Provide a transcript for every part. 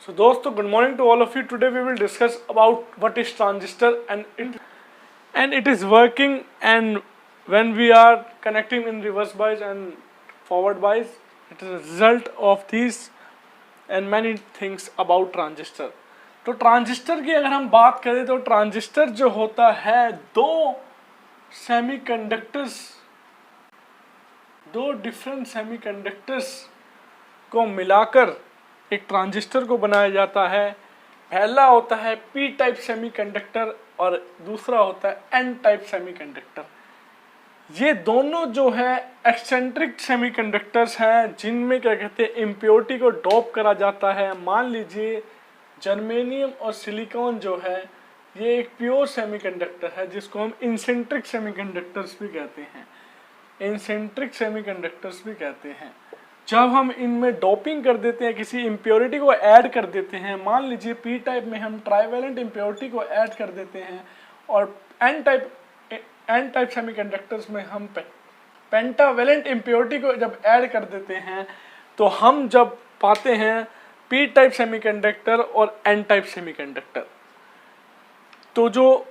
So दोस्तों, good morning to all of you. Today we will discuss about what is transistor and it is working, and when we are connecting in reverse bias and forward bias, it is a result of these and many things about transistor. तो transistor की अगर हम बात करें तो transistor जो होता है दो डिफरेंट सेमीकंडक्टर्स को मिलाकर एक ट्रांजिस्टर को बनाया जाता है। पहला होता है पी टाइप सेमीकंडक्टर और दूसरा होता है एन टाइप सेमीकंडक्टर। ये दोनों जो है एक्सेंट्रिक सेमीकंडक्टर्स हैं, जिनमें क्या कहते हैं इम्प्योरिटी को डॉप करा जाता है। मान लीजिए जर्मेनियम और सिलिकॉन जो है ये एक प्योर सेमीकंडक्टर है, जिसको हम इंसेंट्रिक सेमीकंडक्टर्स भी कहते हैं। इंसेंट्रिक सेमीकंडक्टर्स भी कहते हैं। जब हम इनमें डोपिंग कर देते हैं, किसी इम्प्योरिटी को ऐड कर देते हैं, मान लीजिए पी टाइप में हम ट्राइवेलेंट इम्प्योरिटी को ऐड कर देते हैं और एन टाइप सेमीकंडक्टर्स में हम पेंटावेलेंट इम्प्योरिटी को जब ऐड कर देते हैं, तो हम जब पाते हैं पी टाइप सेमीकंडक्टर और एन टाइप सेमीकंडक्टर। तो जो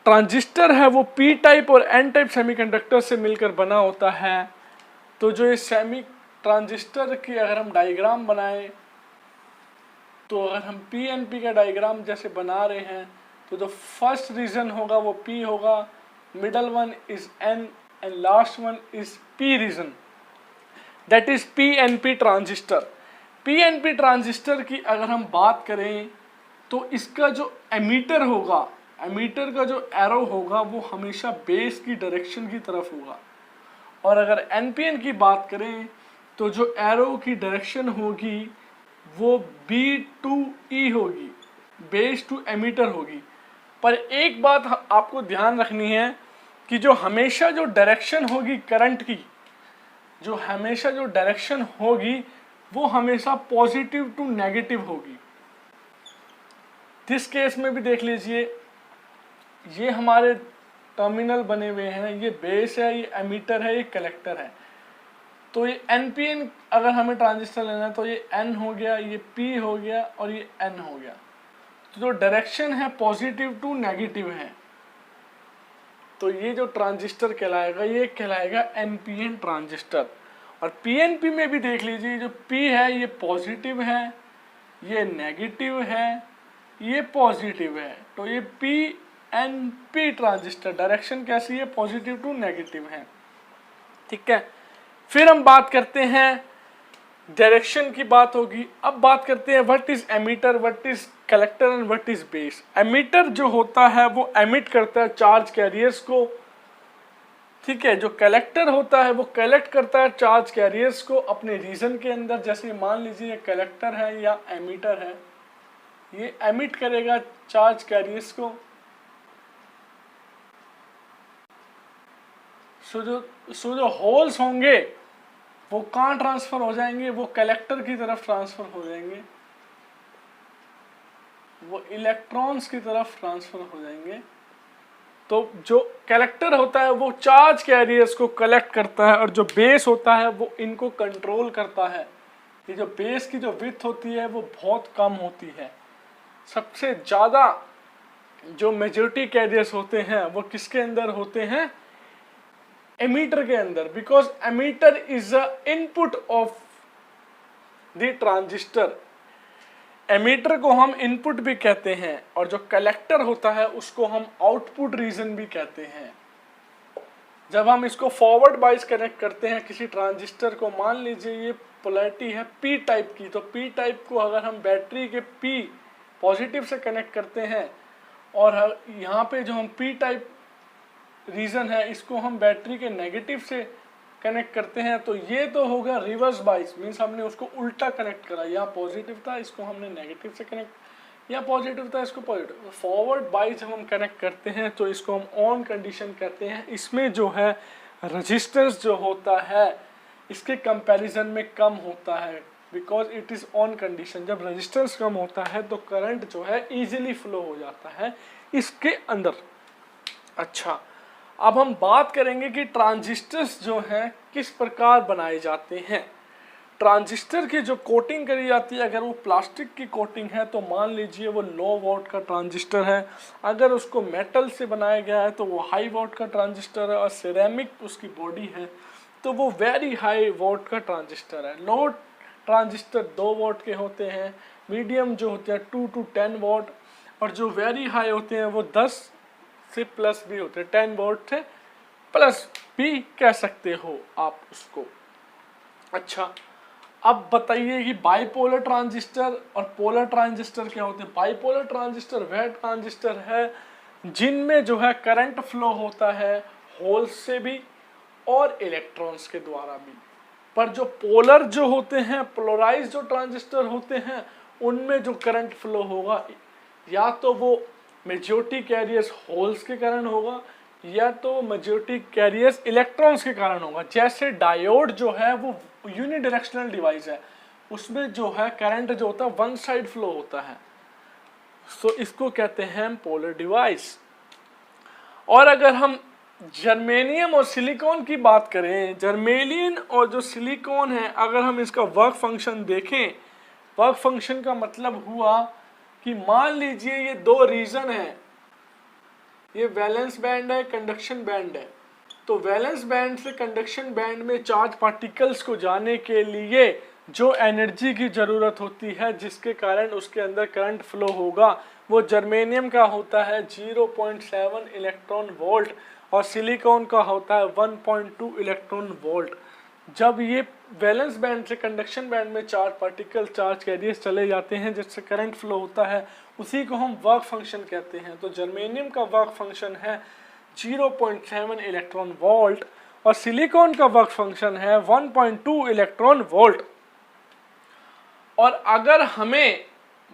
ट्रांजिस्टर है वो पी टाइप और एन टाइप सेमीकंडक्टर से मिलकर बना होता है। तो जो ये सेमी ट्रांजिस्टर की अगर हम डायग्राम बनाएं, तो अगर हम पी एन पी का डायग्राम जैसे बना रहे हैं, तो जो फर्स्ट रीजन होगा वो पी होगा, middle one is N and last one is P region, that is P N P transistor. P N P transistor की अगर हम बात करें तो इसका जो एमीटर होगा, एमीटर का जो एरो होगा वो हमेशा बेस की डायरेक्शन की तरफ होगा। और अगर एनपीएन की बात करें तो जो एरो की डायरेक्शन होगी वो बी टू ई होगी, बेस टू एमीटर होगी। पर एक बात आपको ध्यान रखनी है कि जो हमेशा जो डायरेक्शन होगी करंट की, जो हमेशा जो डायरेक्शन होगी वो हमेशा पॉजिटिव टू नेगेटिव होगी। इस केस में भी देख लीजिए, ये हमारे टर्मिनल बने हुए हैं, ये बेस है, ये एमीटर है, ये कलेक्टर है। तो ये एनपीएन अगर हमें ट्रांजिस्टर लेना है तो ये एन हो गया, ये पी हो गया और ये एन हो गया। तो जो डायरेक्शन है पॉजिटिव टू नेगेटिव है, तो ये जो ट्रांजिस्टर कहलाएगा ये कहलाएगा एनपीएन ट्रांजिस्टर। और पीएनपी में भी देख लीजिए, जो पी है ये पॉजिटिव है, ये नेगेटिव है, ये पॉजिटिव है। तो ये P N P transistor direction कैसी है, पॉजिटिव टू नेगेटिव है। ठीक है, फिर हम बात करते हैं डायरेक्शन की बात होगी। अब बात करते हैं what is emitter, what is collector and what is base. Emitter जो होता है वो एमिट करता है चार्ज कैरियर्स को, ठीक है। जो कलेक्टर होता है वो कलेक्ट करता है चार्ज कैरियर्स को अपने रीजन के अंदर। जैसे मान लीजिए ये कलेक्टर है या एमीटर है, ये एमिट करेगा चार्ज कैरियर्स को। सो जो होल्स होंगे वो कहाँ ट्रांसफर हो जाएंगे, वो कलेक्टर की तरफ ट्रांसफर हो जाएंगे, वो इलेक्ट्रॉन्स की तरफ ट्रांसफर हो जाएंगे। तो जो कलेक्टर होता है वो चार्ज कैरियर्स को कलेक्ट करता है और जो बेस होता है वो इनको कंट्रोल करता है। ये जो बेस की जो विड्थ होती है वो बहुत कम होती है। सबसे ज़्यादा जो मेजॉरिटी कैरियर्स होते हैं वो किसके अंदर होते हैं, एमीटर के अंदर, because emitter is a input of the transistor. Emitter को हम इनपुट भी कहते हैं और जो कलेक्टर होता है उसको हम आउटपुट रीजन भी कहते हैं। जब हम इसको फॉरवर्ड बाइस कनेक्ट करते हैं किसी ट्रांजिस्टर को, मान लीजिए ये पोलैरिटी है पी टाइप की, तो पी टाइप को अगर हम बैटरी के पी पॉजिटिव से कनेक्ट करते हैं और यहाँ पे जो हम पी टाइप रीजन है इसको हम बैटरी के नेगेटिव से कनेक्ट करते हैं, तो ये तो होगा रिवर्स बाइस, मीन्स हमने उसको उल्टा कनेक्ट करा। यहाँ पॉजिटिव था, इसको हमने नेगेटिव से कनेक्ट, या पॉजिटिव था, इसको पॉजिटिव। फॉरवर्ड बाइस जब हम कनेक्ट करते हैं तो इसको हम ऑन कंडीशन कहते हैं। इसमें जो है रेजिस्टेंस जो होता है इसके कंपैरिजन में कम होता है, because it is on condition. जब रेजिस्टेंस कम होता है तो करंट जो है ईजिली फ्लो हो जाता है इसके अंदर। अच्छा, अब हम बात करेंगे कि ट्रांजिस्टर्स जो हैं किस प्रकार बनाए जाते हैं। ट्रांजिस्टर की जो कोटिंग करी जाती है, अगर वो प्लास्टिक की कोटिंग है तो मान लीजिए वो लो वोल्ट का ट्रांजिस्टर है। अगर उसको मेटल से बनाया गया है तो वो हाई वोल्ट का ट्रांजिस्टर है। और सिरेमिक उसकी बॉडी है तो वो वेरी हाई वोल्ट का ट्रांजिस्टर है। लो ट्रांजिस्टर 2 वोल्ट के होते हैं, मीडियम जो होते हैं 2 to 10 वोल्ट, और जो वेरी हाई होते हैं वो 10 से प्लस भी होते हैं, 10 वोल्ट से प्लस भी कह सकते हो आप उसको। अच्छा, अब बताइए कि बाइपोलर ट्रांजिस्टर और पोलर ट्रांजिस्टर क्या होते हैं। बाइपोलर ट्रांजिस्टर वह ट्रांजिस्टर है जिनमें जो है करंट फ्लो होता है होल्स से भी और इलेक्ट्रॉन्स के द्वारा भी। पर जो पोलर जो होते हैं, पोलराइज जो ट्रांजिस्टर होते हैं, उनमें जो करंट फ्लो होगा या तो वो मेजॉरिटी कैरियर्स होल्स के कारण होगा या तो मेजॉरिटी कैरियर्स इलेक्ट्रॉन्स के कारण होगा। जैसे डायोड जो है वो यूनिडायरेक्शनल डिवाइस है, उसमें जो है करंट जो होता है वन साइड फ्लो होता है, सो इसको कहते हैं पोलर डिवाइस। और अगर हम जर्मेनियम और सिलिकॉन की बात करें, जर्मेनियम और जो सिलिकॉन है, अगर हम इसका वर्क फंक्शन देखें, वर्क फंक्शन का मतलब हुआ कि मान लीजिए ये 2 रीजन है, ये वैलेंस बैंड है, कंडक्शन बैंड है। तो वैलेंस बैंड से कंडक्शन बैंड में चार्ज पार्टिकल्स को जाने के लिए जो एनर्जी की ज़रूरत होती है, जिसके कारण उसके अंदर करंट फ्लो होगा, वो जर्मेनियम का होता है 0.7 इलेक्ट्रॉन वोल्ट और सिलिकॉन का होता है 1.2 इलेक्ट्रॉन वोल्ट। जब ये वैलेंस बैंड से कंडक्शन बैंड में चार्ज पार्टिकल, चार्ज कैरियर्स चले जाते हैं जिससे करंट फ्लो होता है, उसी को हम वर्क फंक्शन कहते हैं। तो जर्मेनियम का वर्क फंक्शन है 0.7 इलेक्ट्रॉन वोल्ट और सिलिकॉन का वर्क फंक्शन है 1.2 इलेक्ट्रॉन वोल्ट। और अगर हमें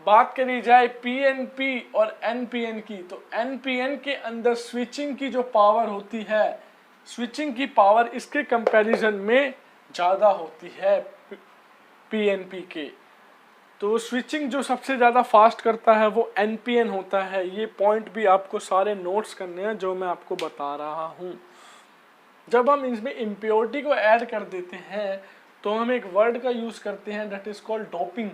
बात करी जाए पीएनपी और एनपीएन की, तो एनपीएन के अंदर स्विचिंग की जो पावर होती है, स्विचिंग की पावर इसके कंपैरिजन में ज़्यादा होती है पीएनपी के। तो स्विचिंग जो सबसे ज़्यादा फास्ट करता है वो एनपीएन होता है। ये पॉइंट भी आपको सारे नोट्स करने हैं जो मैं आपको बता रहा हूँ। जब हम इसमें इम्प्योरिटी को ऐड कर देते हैं तो हम एक वर्ड का यूज़ करते हैं, दैट इज कॉल्ड डोपिंग।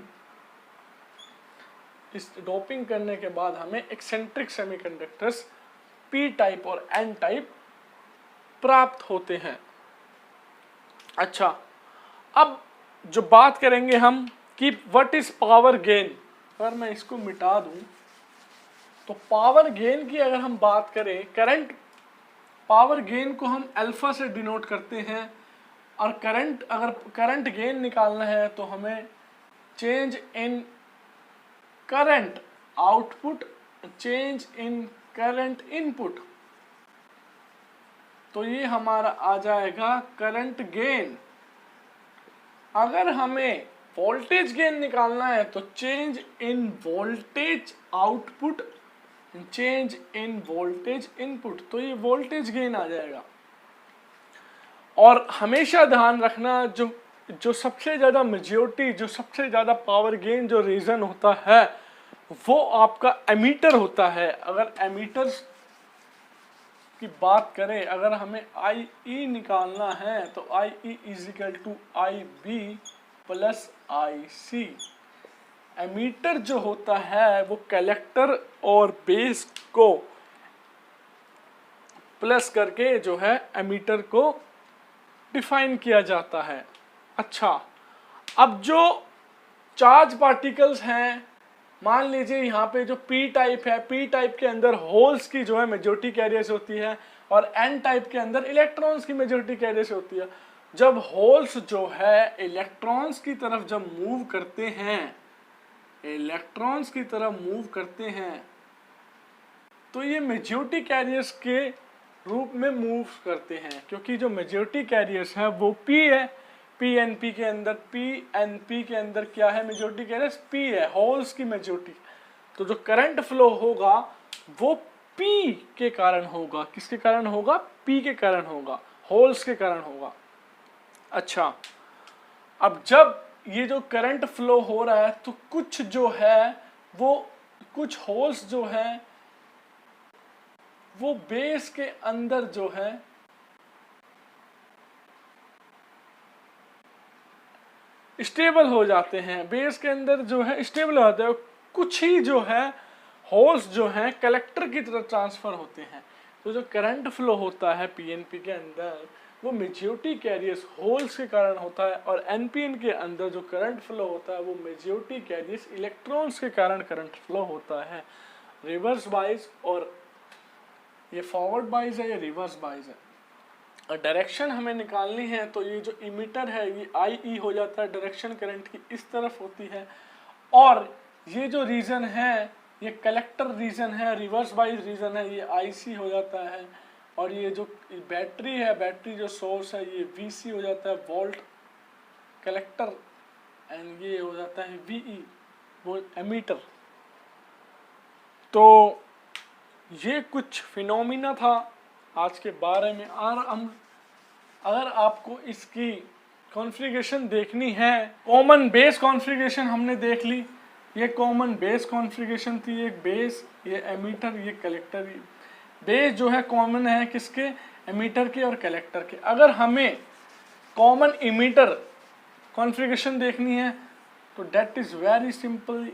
इस डोपिंग करने के बाद हमें एक्सेंट्रिक सेमीकंडक्टर्स पी टाइप और एन टाइप प्राप्त होते हैं। अच्छा, अब जो बात करेंगे हम कि व्हाट इज पावर गेन, अगर मैं इसको मिटा दूं तो पावर गेन की अगर हम बात करें, करंट पावर गेन को हम अल्फा से डिनोट करते हैं। और करंट, अगर करंट गेन निकालना है तो हमें change in current output, change in current input, तो ये हमारा आ जाएगा करंट गेन। अगर हमें वोल्टेज गेन निकालना है तो change in voltage output, change in voltage input, तो ये वोल्टेज गेन आ जाएगा। और हमेशा ध्यान रखना, जो सबसे ज़्यादा मेजॉरिटी, जो सबसे ज़्यादा पावर गेन जो रीजन होता है वो आपका एमीटर होता है। अगर एमीटर्स की बात करें, अगर हमें आई ई निकालना है तो I E is equal to I B plus I C. Emitter जो होता है वो कलेक्टर और बेस को प्लस करके जो है एमीटर को डिफाइन किया जाता है। अच्छा, अब जो चार्ज पार्टिकल्स हैं, मान लीजिए यहाँ पे जो पी टाइप है, पी टाइप के अंदर होल्स की जो है मेजॉरिटी कैरियर्स होती है और एन टाइप के अंदर इलेक्ट्रॉन्स की मेजॉरिटी कैरियर्स होती है। जब होल्स जो है इलेक्ट्रॉन्स की तरफ जब मूव करते हैं, इलेक्ट्रॉन्स की तरफ मूव करते हैं, तो ये मेजॉरिटी कैरियर्स के रूप में मूव करते हैं, क्योंकि जो मेजॉरिटी कैरियर्स है वो पी है। पीएनपी के अंदर, पीएनपी के अंदर क्या है, मेजॉरिटी कैरियर्स पी है, होल्स की मेजॉरिटी। तो जो करंट फ्लो होगा वो पी के कारण होगा। किसके कारण होगा? पी के कारण होगा, होल्स के कारण होगा। अच्छा, अब जब ये जो करंट फ्लो हो रहा है तो कुछ जो है वो, कुछ होल्स जो है वो बेस के अंदर जो है स्टेबल हो जाते हैं, बेस के अंदर जो है स्टेबल हो जाते हैं। कुछ ही जो है होल्स जो हैं कलेक्टर की तरह ट्रांसफर होते हैं। तो जो करंट फ्लो होता है पीएनपी के अंदर वो मेजॉरिटी कैरियर्स होल्स के कारण होता है, और एनपीएन के अंदर जो करंट फ्लो होता है वो मेजॉरिटी कैरियर्स इलेक्ट्रॉन्स के कारण करंट फ्लो होता है। रिवर्स बाइज, और ये फॉरवर्ड बाइज है या रिवर्स बाइज है। और डायरेक्शन हमें निकालनी है तो ये जो इमीटर है ये आई हो जाता है, डायरेक्शन करंट की इस तरफ होती है। और ये जो रीजन है ये कलेक्टर रीजन है, रिवर्स बाइज रीजन है, ये आईसी हो जाता है। और ये जो बैटरी है, बैटरी जो सोर्स है ये वीसी हो जाता है, वोल्ट कलेक्टर, एंड ये हो जाता है वीई वो एमीटर। तो ये कुछ फिनोमिना था आज के बारे में। और हम अगर आपको इसकी कॉन्फ़िगरेशन देखनी है, कॉमन बेस कॉन्फ़िगरेशन हमने देख ली। ये कॉमन बेस कॉन्फ़िगरेशन थी, एक बेस, ये एमीटर, ये कलेक्टर। बेस जो है कॉमन है किसके, एमीटर के और कलेक्टर के। अगर हमें कॉमन एमीटर कॉन्फ़िगरेशन देखनी है तो that is very simple.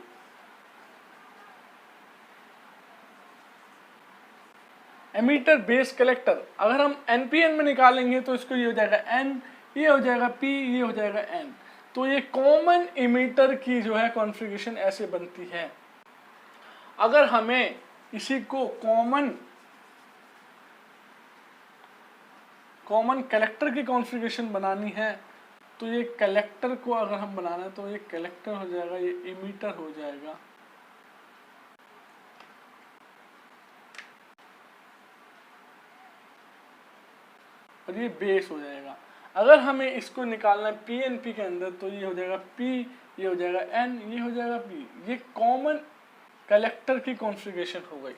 Emitter base collector अगर हम एनपीएन में निकालेंगे तो इसको ये हो जाएगा एन, ये हो जाएगा पी, ये हो जाएगा एन। तो ये कॉमन एमीटर की जो है कॉन्फ़िगरेशन ऐसे बनती है। अगर हमें इसी को कॉमन कलेक्टर की कॉन्फ़िगरेशन बनानी है तो ये कलेक्टर को अगर हम बनाना है तो ये कलेक्टर हो जाएगा, ये एमीटर हो जाएगा, और ये बेस हो जाएगा। अगर हमें इसको निकालना है पीएनपी के अंदर तो ये हो जाएगा पी, ये हो जाएगा एन, ये हो जाएगा पी। ये कॉमन कलेक्टर की कॉन्फ़िगरेशन हो गई।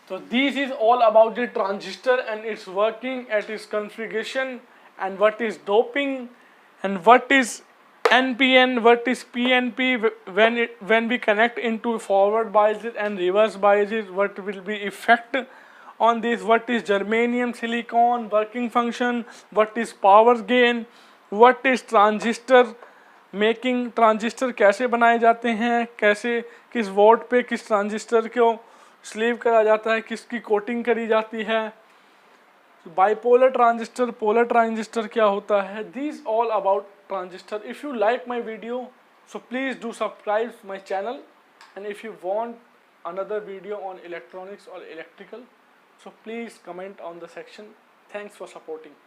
So this is all about the transistor and its working at its configuration, and what is doping, and what is NPN, what is PNP when we connect into forward biases and reverse biases, what will be effect on this, what is germanium silicon working function, what is power gain, what is transistor making, transistor कैसे बनाए जाते हैं, कैसे किस volt पे किस transistor को sleeve करा जाता है, किसकी कोटिंग करी जाती है, बाइपोलर ट्रांजिस्टर, पोलर ट्रांजिस्टर क्या होता है, this all about transistor. If you like my video so please do subscribe my channel, and if you want another video on electronics or electrical so please comment on the section. Thanks for supporting.